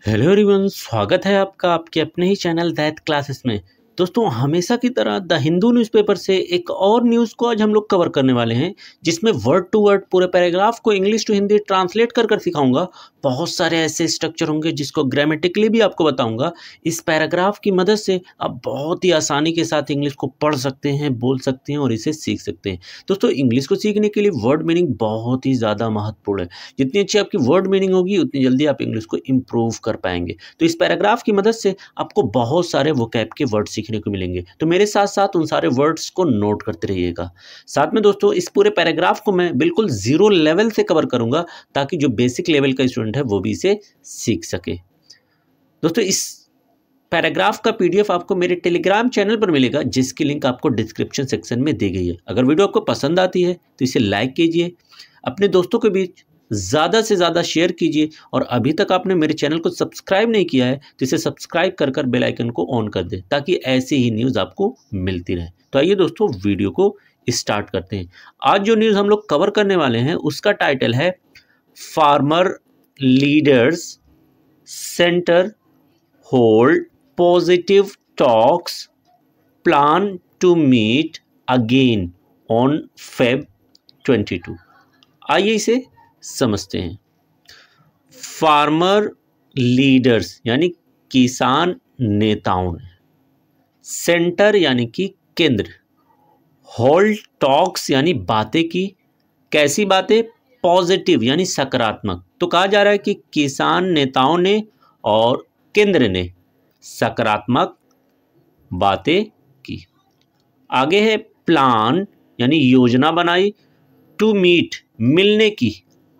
Hello everyone, स्वागत है आपका आपके अपने ही चैनल दैट क्लासेस में। दोस्तों, हमेशा की तरह द हिंदू न्यूज़पेपर से एक और न्यूज़ को आज हम लोग कवर करने वाले हैं, जिसमें वर्ड टू वर्ड पूरे पैराग्राफ को इंग्लिश टू हिंदी ट्रांसलेट कर सिखाऊंगा। बहुत सारे ऐसे स्ट्रक्चर होंगे जिसको ग्रामेटिकली भी आपको बताऊंगा। इस पैराग्राफ की मदद से आप बहुत ही आसानी के साथ इंग्लिश को पढ़ सकते हैं, बोल सकते हैं और इसे सीख सकते हैं। दोस्तों, इंग्लिश को सीखने के लिए वर्ड मीनिंग बहुत ही ज़्यादा महत्वपूर्ण है। जितनी अच्छी आपकी वर्ड मीनिंग होगी, उतनी जल्दी आप इंग्लिश को इम्प्रूव कर पाएंगे। तो इस पैराग्राफ की मदद से आपको बहुत सारे वोकैब के वर्ड सीखने को मिलेंगे। तो मेरे साथ साथ उन सारे वर्ड्स को नोट करते रहिएगा। साथ में दोस्तों, इस पूरे पैराग्राफ को मैं बिल्कुल जीरो लेवल से कवर करूंगा, ताकि जो बेसिक लेवल का स्टूडेंट है वो भी इसे सीख सके। दोस्तों, इस पैराग्राफ का पीडीएफ आपको मेरे टेलीग्राम चैनल पर मिलेगा, जिसकी लिंक आपको डिस्क्रिप्शन सेक्शन में दी गई है। अगर वीडियो आपको पसंद आती है तो इसे लाइक कीजिए, अपने दोस्तों के बीच ज़्यादा से ज़्यादा शेयर कीजिए, और अभी तक आपने मेरे चैनल को सब्सक्राइब नहीं किया है तो इसे सब्सक्राइब कर बेल आइकन को ऑन कर दें, ताकि ऐसी ही न्यूज़ आपको मिलती रहे। तो आइए दोस्तों, वीडियो को स्टार्ट करते हैं। आज जो न्यूज़ हम लोग कवर करने वाले हैं उसका टाइटल है farmer leaders centre hold positive talks plan to meet again on Feb 22। आइए इसे समझते हैं। फार्मर लीडर्स यानी किसान नेताओं ने, सेंटर यानी कि केंद्र, होल्ड टॉक्स यानी बातें की। कैसी बातें? पॉजिटिव यानी सकारात्मक। तो कहा जा रहा है कि किसान नेताओं ने और केंद्र ने सकारात्मक बातें की। आगे है प्लान यानी योजना बनाई, टू मीट मिलने की,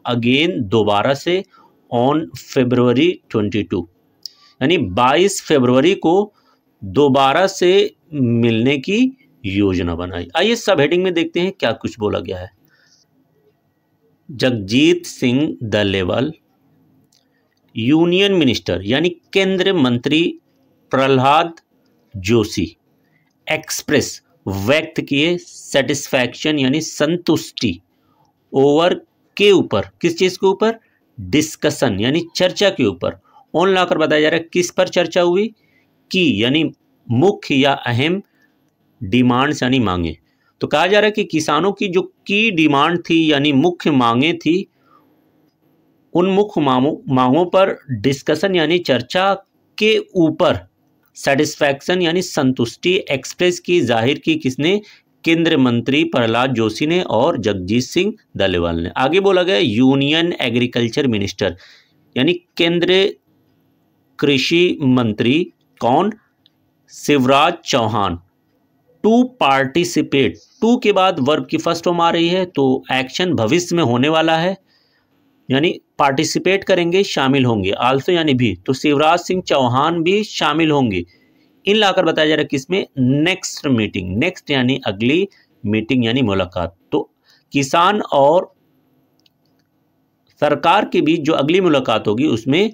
अगेन दोबारा से, ऑन February 22 यानी 22 फरवरी को दोबारा से मिलने की योजना बनाई। आइए सब हेडिंग में देखते हैं क्या कुछ बोला गया है। जगजीत सिंह दलेवाल, यूनियन मिनिस्टर यानी केंद्रीय मंत्री प्रहलाद जोशी, एक्सप्रेस व्यक्त किए सेटिस्फैक्शन यानी संतुष्टि, ओवर के ऊपर, किस चीज के ऊपर? डिस्कशन यानी चर्चा के ऊपर। ऑन लाकर बताया जा रहा है किस पर चर्चा हुई? की यानी मुख्य या अहम, डिमांड्स यानी मांगे। तो कहा जा रहा है कि किसानों की जो की डिमांड थी यानी मुख्य मांगे थी, उन मुख्य मांगों पर डिस्कशन यानी चर्चा के ऊपर सेटिस्फैक्शन यानी संतुष्टि एक्सप्रेस की, जाहिर की, किसने? केंद्रीय मंत्री प्रहलाद जोशी ने और जगजीत सिंह दलेवाल ने। आगे बोला गया यूनियन एग्रीकल्चर मिनिस्टर यानी केंद्रीय कृषि मंत्री, कौन? Shivraj Chouhan, to participate. To के बाद वर्ब की फर्स्ट फॉर्म आ रही है, तो एक्शन भविष्य में होने वाला है, यानी पार्टिसिपेट करेंगे, शामिल होंगे। आल्सो यानी भी, तो शिवराज सिंह चौहान भी शामिल होंगे। इन लाकर बताया जा रहा है किसमें? Next meeting. नेक्स्ट यानी अगली, मीटिंग यानी मुलाकात। तो किसान और सरकार के बीच जो अगली मुलाकात होगी उसमें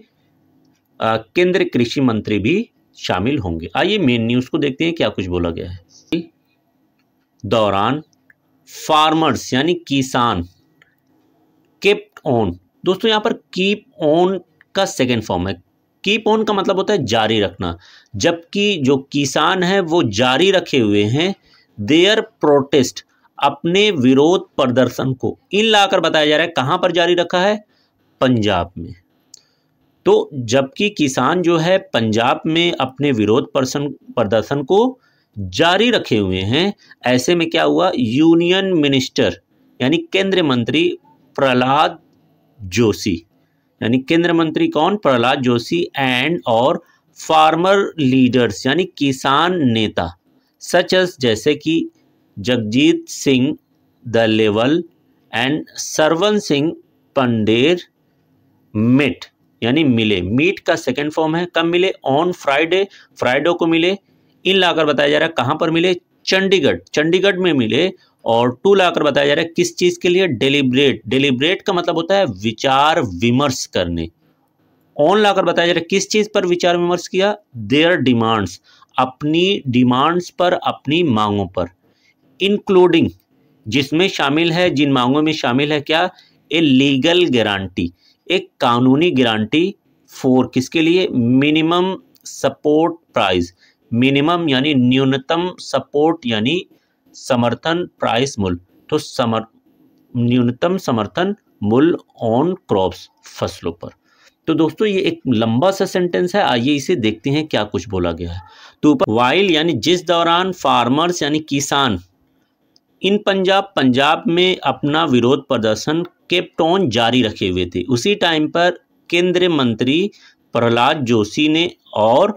केंद्रीय कृषि मंत्री भी शामिल होंगे। आइए मेन न्यूज को देखते हैं क्या कुछ बोला गया है। दौरान फार्मर्स यानी किसान केप्ट ऑन। दोस्तों, यहां पर कीप ऑन का सेकेंड फॉर्म है। कीप ऑन का मतलब होता है जारी रखना, जबकि जो किसान है वो जारी रखे हुए हैं देयर प्रोटेस्ट, अपने विरोध प्रदर्शन को। इन लाकर बताया जा रहा है कहां पर जारी रखा है? पंजाब में। तो जबकि किसान जो है पंजाब में अपने विरोध प्रदर्शन को जारी रखे हुए हैं, ऐसे में क्या हुआ? यूनियन मिनिस्टर यानी केंद्रीय मंत्री प्रहलाद जोशी, यानी केंद्रीय मंत्री कौन? प्रहलाद जोशी, एंड और फार्मर लीडर्स यानी किसान नेता, सच एस जैसे कि जगजीत सिंह दलेवाल एंड सरवन सिंह पंडेर, मेट यानी मिले। मीट का सेकेंड फॉर्म है। कब मिले? ऑन फ्राइडे, फ्राइडे को मिले। इन लाकर बताया जा रहा है कहां पर मिले? चंडीगढ़, चंडीगढ़ में मिले। और टू लाकर बताया जा रहा है किस चीज के लिए? डेलिब्रेट। डेलिब्रेट का मतलब होता है विचार विमर्श करने। ऑन लाकर बताया जा रहा है किस चीज पर विचार विमर्श किया? देयर डिमांड्स, अपनी डिमांड्स पर, अपनी मांगों पर। इंक्लूडिंग, जिसमें शामिल है, जिन मांगों में शामिल है क्या? ए लीगल गारंटी, एक कानूनी गारंटी फॉर किसके लिए, मिनिमम सपोर्ट प्राइस, मिनिमम यानी न्यूनतम, सपोर्ट यानी समर्थन, प्राइस मूल्य, तो न्यूनतम समर्थन मूल्य ऑन क्रॉप्स, फसलों पर। तो दोस्तों ये एक लंबा सा सेंटेंस है, आइए इसे देखते हैं क्या कुछ बोला गया है। तो ऊपर वाइल यानी जिस दौरान, फार्मर्स यानी किसान, इन पंजाब में अपना विरोध प्रदर्शन केप्ट ऑन जारी रखे हुए थे, उसी टाइम पर केंद्रीय मंत्री प्रहलाद जोशी ने और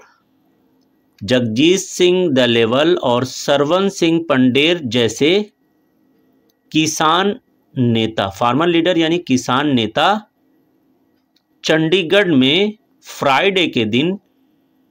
जगजीत सिंह दलेवल और सरवन सिंह पंडेर जैसे किसान नेता, फार्मर लीडर यानी किसान नेता, चंडीगढ़ में फ्राइडे के दिन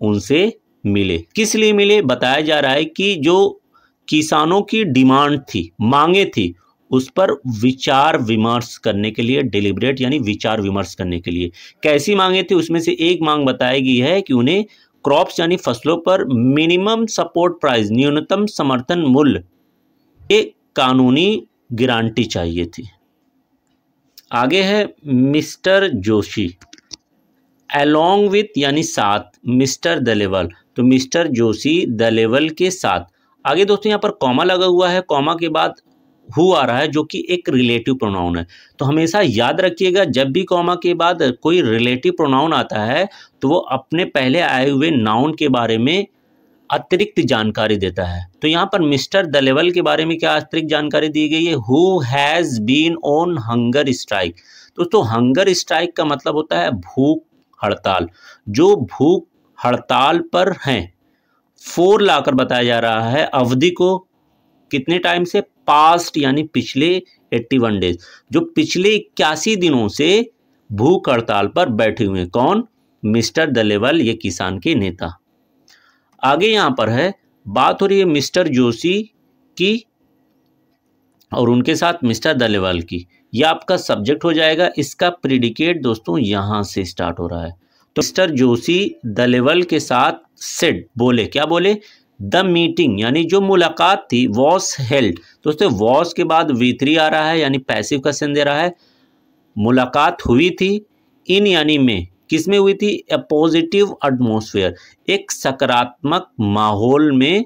उनसे मिले। किस लिए मिले, बताया जा रहा है कि जो किसानों की डिमांड थी, मांगे थी, उस पर विचार विमर्श करने के लिए, डिलिब्रेट यानी विचार विमर्श करने के लिए। कैसी मांगे थी, उसमें से एक मांग बताई गई है कि उन्हें क्रॉप्स यानी फसलों पर मिनिमम सपोर्ट प्राइस, न्यूनतम समर्थन मूल्य, एक कानूनी गारंटी चाहिए थी। आगे है मिस्टर जोशी, अलोंग विथ यानी साथ, मिस्टर दलेवल, तो मिस्टर जोशी दलेवल के साथ। आगे दोस्तों यहाँ पर कॉमा लगा हुआ है, कॉमा के बाद हु आ रहा है जो कि एक रिलेटिव प्रोनाउन है। तो हमेशा याद रखिएगा जब भी कॉमा के बाद कोई रिलेटिव प्रोनाउन आता है तो वो अपने पहले आए हुए नाउन के बारे में अतिरिक्त जानकारी देता है। तो यहाँ पर मिस्टर दलेवल के बारे में क्या अतिरिक्त जानकारी दी गई है, who has been on hunger strike. दोस्तों हंगर स्ट्राइक का मतलब होता है भूख हड़ताल, जो भूख हड़ताल पर हैं। फोर लाकर बताया जा रहा है अवधि को, कितने टाइम से, पास्ट यानी पिछले 81 डेज, जो पिछले 81 दिनों से भूख हड़ताल पर बैठे हुए हैं। कौन, मिस्टर दलेवल, ये किसान के नेता। आगे यहाँ पर है बात हो रही है मिस्टर जोशी की और उनके साथ मिस्टर दलेवल की, यह आपका सब्जेक्ट हो जाएगा। इसका प्रेडिकेट दोस्तों यहाँ से स्टार्ट हो रहा है। तो मिस्टर जोशी दलेवल के साथ सेड, बोले, क्या बोले, द मीटिंग यानी जो मुलाकात थी, वॉस हेल्ड। दोस्तों वॉस के बाद V3 आ रहा है यानी पैसिव क्वेश्चन दे रहा है। मुलाकात हुई थी, इन यानी में, किस में हुई थी, ए पॉजिटिव एटमॉस्फेयर, एक सकारात्मक माहौल में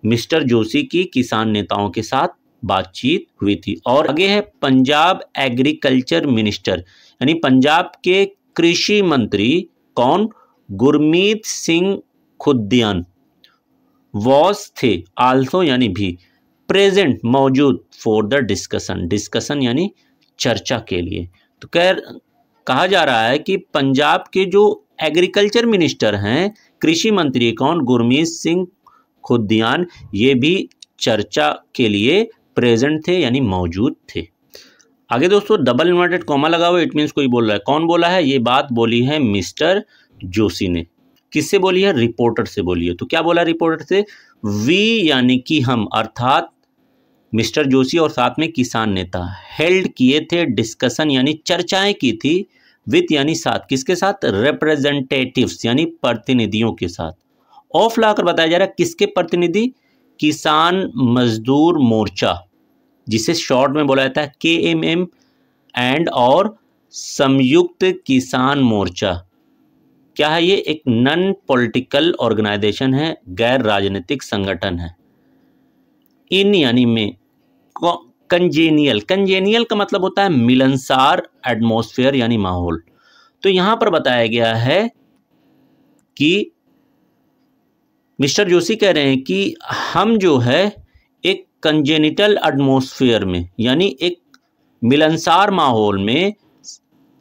मिस्टर जोशी की किसान नेताओं के साथ बातचीत हुई थी। और आगे है पंजाब एग्रीकल्चर मिनिस्टर यानी पंजाब के कृषि मंत्री, कौन, गुरमीत सिंह खुद्दियान, वॉस थे, आल्सो यानी भी, प्रेजेंट मौजूद, फॉर द डिस्कशन, डिस्कशन यानी चर्चा के लिए। तो कहा जा रहा है कि पंजाब के जो एग्रीकल्चर मिनिस्टर हैं, कृषि मंत्री, कौन, गुरमीत सिंह खुद्दियान, ये भी चर्चा के लिए प्रेजेंट थे यानी मौजूद थे। आगे दोस्तों डबल इन्वर्टेड कॉमा लगा हुआ, इट मीन्स कोई बोल रहा है। कौन बोला है, ये बात बोली है मिस्टर जोशी ने। किससे बोली है, रिपोर्टर से बोली है। तो क्या बोला रिपोर्टर से, वी यानी कि हम, अर्थात मिस्टर जोशी और साथ में किसान नेता, हेल्ड किए थे डिस्कशन यानी चर्चाएं की थी, विथ यानी साथ, किसके साथ, रिप्रेजेंटेटिव्स यानी प्रतिनिधियों के साथ। ऑफ लाकर बताया जा रहा है किसके प्रतिनिधि, किसान मजदूर मोर्चा, जिसे शॉर्ट में बोला जाता है KMM, एंड और संयुक्त किसान मोर्चा। क्या है ये, एक नॉन पॉलिटिकल ऑर्गेनाइजेशन है, गैर राजनीतिक संगठन है। इन यानी में, कंजेनियल, कंजेनियल का मतलब होता है मिलनसार एटमॉस्फेयर यानी माहौल। तो यहां पर बताया गया है कि मिस्टर जोशी कह रहे हैं कि हम जो है एक कंजेनिटल एटमॉस्फेयर में यानी एक मिलनसार माहौल में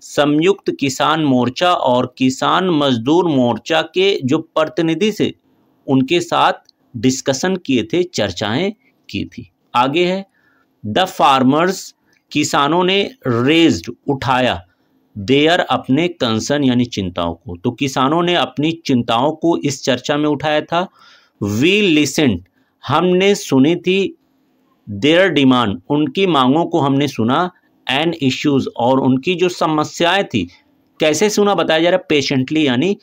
संयुक्त किसान मोर्चा और किसान मजदूर मोर्चा के जो प्रतिनिधि से उनके साथ डिस्कशन किए थे, चर्चाएं की थी। आगे है द फार्मर्स, किसानों ने रेज्ड, उठाया, देयर अपने कंसर्न यानी चिंताओं को। तो किसानों ने अपनी चिंताओं को इस चर्चा में उठाया था। वी लिसन्ड, हमने सुनी थी, देयर डिमांड, उनकी मांगों को हमने सुना, एंड इश्यूज, और उनकी जो समस्याएं थी, कैसे सुना बताया जा रहा है, पेशेंटली यानी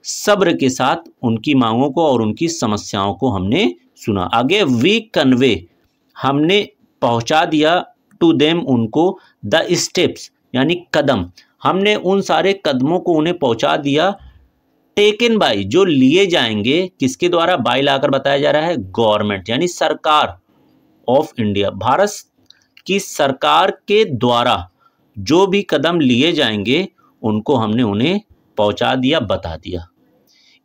सब्र के साथ उनकी मांगों को और उनकी समस्याओं को हमने सुना। आगे वी कन्वे, हमने पहुंचा दिया, टू देम, उनको, द स्टेप्स यानी कदम, हमने उन सारे कदमों को उन्हें पहुंचा दिया, टेकन बाय, जो लिए जाएंगे, किसके द्वारा, बाय लाकर बताया जा रहा है, गवर्नमेंट यानी सरकार ऑफ इंडिया, भारत की सरकार के द्वारा जो भी कदम लिए जाएंगे उनको हमने उन्हें पहुंचा दिया, बता दिया।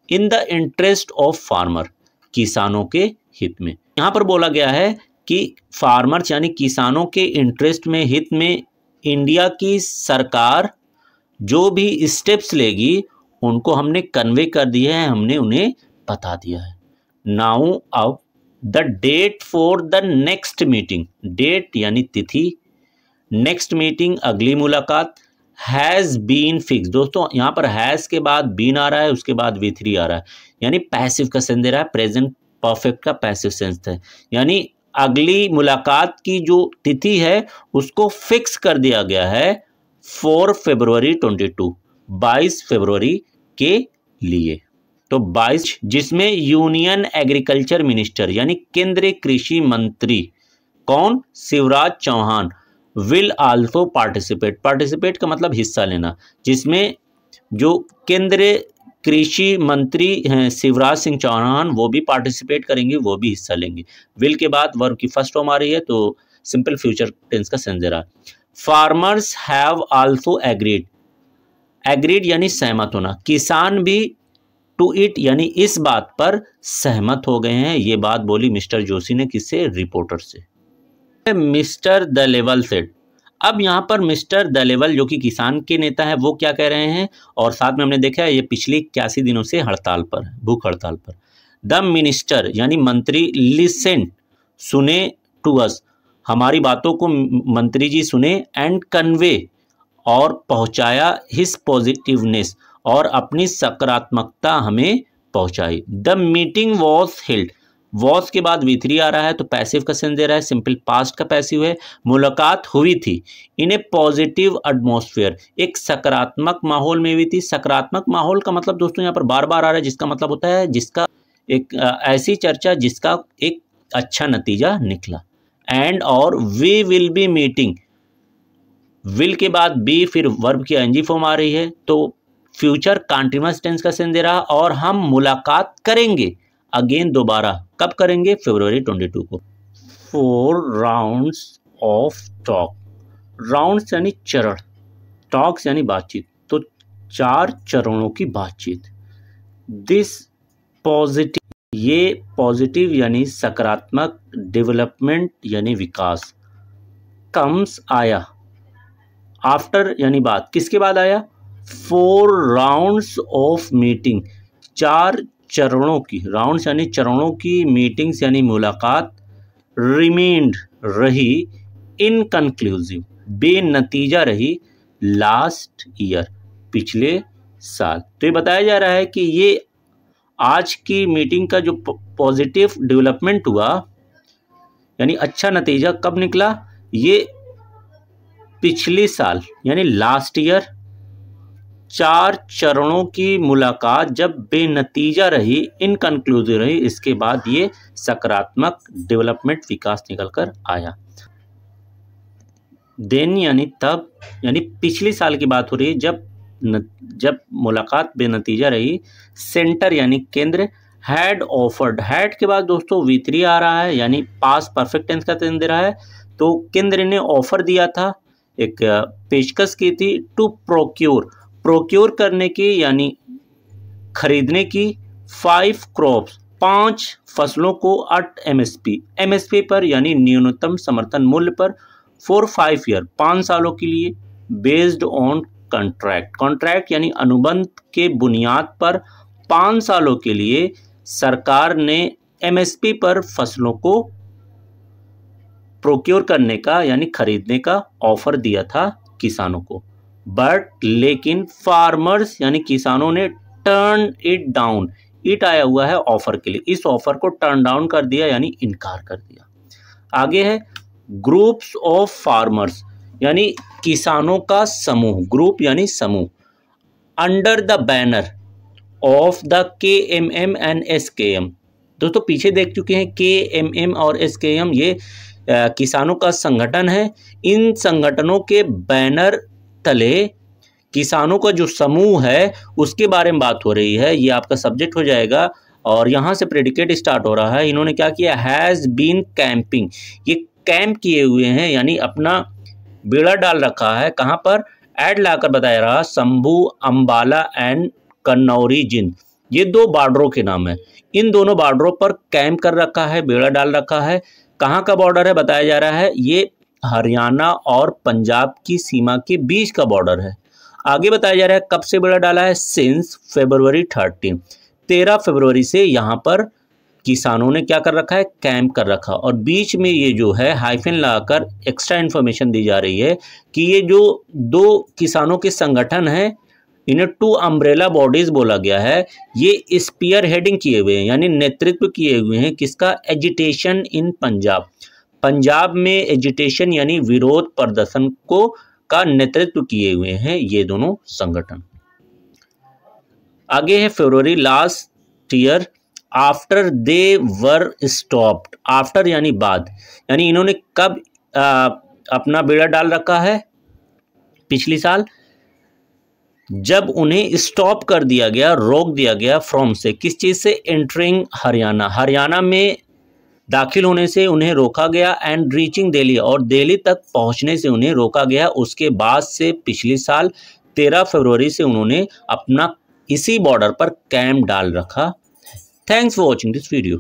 In the interest of farmer, किसानों के हित में। यहाँ पर बोला गया है कि फार्मर्स यानी किसानों के इंटरेस्ट में, हित में, इंडिया की सरकार जो भी स्टेप्स लेगी उनको हमने कन्वे कर दिया है, हमने उन्हें बता दिया है। नाउ अब the date for the next meeting, date यानी तिथि, नेक्स्ट मीटिंग अगली मुलाकात, हैज़ बीन फिक्स। दोस्तों यहाँ पर हैज़ के बाद बीन आ रहा है, उसके बाद V3 आ रहा है, यानी पैसिव का सेंस दे रहा है, प्रेजेंट परफेक्ट का पैसिव सेंस है, यानी अगली मुलाकात की जो तिथि है उसको फिक्स कर दिया गया है 4 फरवरी 22 फरवरी के लिए। तो 22, जिसमें यूनियन एग्रीकल्चर मिनिस्टर यानी केंद्रीय कृषि मंत्री कौन, Shivraj Chouhan, will also participate का मतलब हिस्सा लेना, जिसमें जो केंद्रीय कृषि मंत्री हैं शिवराज सिंह चौहान वो भी पार्टिसिपेट करेंगे, वो भी हिस्सा लेंगे। विल के बाद वर्ब की फर्स्ट फॉर्म आ रही है तो सिंपल फ्यूचर टेंस का सेंस दे रहा है। फार्मर्स हैव आल्सो एग्रीड यानी सहमत होना, किसान भी टू इट यानी इस बात पर सहमत हो गए हैं। ये बात बोली मिस्टर जोशी ने, किससे, रिपोर्टर से। मिस्टर दलेवल सेड, अब यहाँ पर मिस्टर दलेवल जो कि किसान के नेता है वो क्या कह रहे हैं, और साथ में हमने देखा है ये पिछले 81 दिनों से हड़ताल पर, भूख हड़ताल पर। द मिनिस्टर यानी मंत्री, लिसन सुने, टू अस हमारी बातों को मंत्री जी सुने, एंड कन्वे और पहुंचाया, हिज पॉजिटिवनेस और अपनी सकारात्मकता हमें पहुंचाई। The meeting was held, was के बाद V3 आ रहा है तो पैसिव का सेंस दे रहा है, सिंपल पास्ट का पैसिव है। मुलाकात हुई थी इन ए पॉजिटिव एटमॉस्फेयर, एक सकारात्मक माहौल में हुई थी। सकारात्मक माहौल का मतलब दोस्तों यहाँ पर बार बार आ रहा है, जिसका मतलब होता है जिसका एक ऐसी चर्चा जिसका एक अच्छा नतीजा निकला। एंड और we will be meeting, will के बाद बी फिर वर्ब की ING फॉर्म आ रही है तो फ्यूचर कंटीन्यूअस टेंस का सेंस दे रहा, और हम मुलाकात करेंगे अगेन, दोबारा, कब करेंगे, फरवरी 22 को। 4 राउंड्स ऑफ टॉक, राउंड्स यानी चरण, टॉक्स यानी बातचीत, तो 4 चरणों की बातचीत। दिस पॉजिटिव, ये पॉजिटिव यानी सकारात्मक, डेवलपमेंट यानी विकास, कम्स आया, आफ्टर यानी बाद, किसके बाद आया, 4 राउंड्स ऑफ मीटिंग, 4 चरणों की, राउंड्स यानी चरणों की, मीटिंग्स यानी मुलाकात, रिमेंड रही, इनकंक्लूसिव बेनतीजा रही, लास्ट ईयर पिछले साल। तो ये बताया जा रहा है कि ये आज की मीटिंग का जो पॉजिटिव डेवलपमेंट हुआ यानी अच्छा नतीजा कब निकला, ये पिछले साल यानी लास्ट ईयर 4 चरणों की मुलाकात जब बेनतीजा रही, इनकंक्लूसिव रही, इसके बाद ये सकारात्मक डेवलपमेंट विकास निकल कर आया। देन यानी तब, यानी पिछले साल की बात हो रही है जब मुलाकात बेनतीजा रही। सेंटर यानी केंद्र, हैड ऑफर्ड, हैड के बाद दोस्तों V3 आ रहा है यानी पास्ट परफेक्ट टेंस का टेंस दे रहा है, तो केंद्र ने ऑफर दिया था, एक पेशकश की थी, टू प्रोक्योर करने की यानी खरीदने की, 5 क्रॉप्स 5 फसलों को, एट MSP पर यानी न्यूनतम समर्थन मूल्य पर, फॉर 5 ईयर 5 सालों के लिए, बेस्ड ऑन कॉन्ट्रैक्ट यानी अनुबंध के बुनियाद पर 5 सालों के लिए सरकार ने MSP पर फसलों को प्रोक्योर करने का यानी खरीदने का ऑफर दिया था किसानों को। बट लेकिन फार्मर्स यानी किसानों ने टर्न इट डाउन, इट आया हुआ है ऑफर के लिए, इस ऑफर को टर्न डाउन कर दिया यानी इनकार कर दिया। आगे है ग्रुप्स ऑफ फार्मर्स यानी किसानों का समूह, ग्रुप यानी समूह, under the banner of the KMM and SKM। दोस्तों पीछे देख चुके हैं KMM और SKM, ये किसानों का संगठन है। इन संगठनों के बैनर तले किसानों का जो समूह है उसके बारे में बात हो रही है। ये आपका सब्जेक्ट हो जाएगा और यहाँ से प्रेडिकेट स्टार्ट हो रहा है। इन्होंने क्या किया, हैज़ बीन कैंपिंग, ये कैंप किए हुए हैं यानी अपना बेड़ा डाल रखा है। कहाँ पर, ऐड लाकर बताया रहा, शंभू अम्बाला एंड कन्नौरी जिंद, ये 2 बॉर्डरों के नाम है। इन दोनों बॉर्डरों पर कैंप कर रखा है, बेड़ा डाल रखा है। कहाँ का बॉर्डर है बताया जा रहा है, ये हरियाणा और पंजाब की सीमा के बीच का बॉर्डर है। आगे बताया जा रहा है कब से बेड़ा डाला है, सिंस February 13 फरवरी से यहाँ पर किसानों ने क्या कर रखा है, कैंप कर रखा। और बीच में ये जो है हाइफन लगाकर एक्स्ट्रा इन्फॉर्मेशन दी जा रही है कि ये जो 2 किसानों के संगठन हैं इन्हें 2 अम्ब्रेला बॉडीज बोला गया है। ये स्पीयर हेडिंग किए हुए हैं यानी नेतृत्व किए हुए हैं किसका, एजिटेशन इन पंजाब, पंजाब में एजिटेशन यानी विरोध प्रदर्शन को का नेतृत्व किए हुए हैं ये दोनों संगठन। आगे है February last year after they were stopped, after यानी बाद, यानी इन्होंने कब अपना बेड़ा डाल रखा है, पिछली साल, जब उन्हें स्टॉप कर दिया गया, रोक दिया गया फ्रॉम से, किस चीज़ से, एंटरिंग हरियाणा, हरियाणा में दाखिल होने से उन्हें रोका गया, एंड रीचिंग दिल्ली, और दिल्ली तक पहुंचने से उन्हें रोका गया। उसके बाद से पिछले साल 13 फरवरी से उन्होंने अपना इसी बॉर्डर पर कैंप डाल रखा। Thanks for watching this video.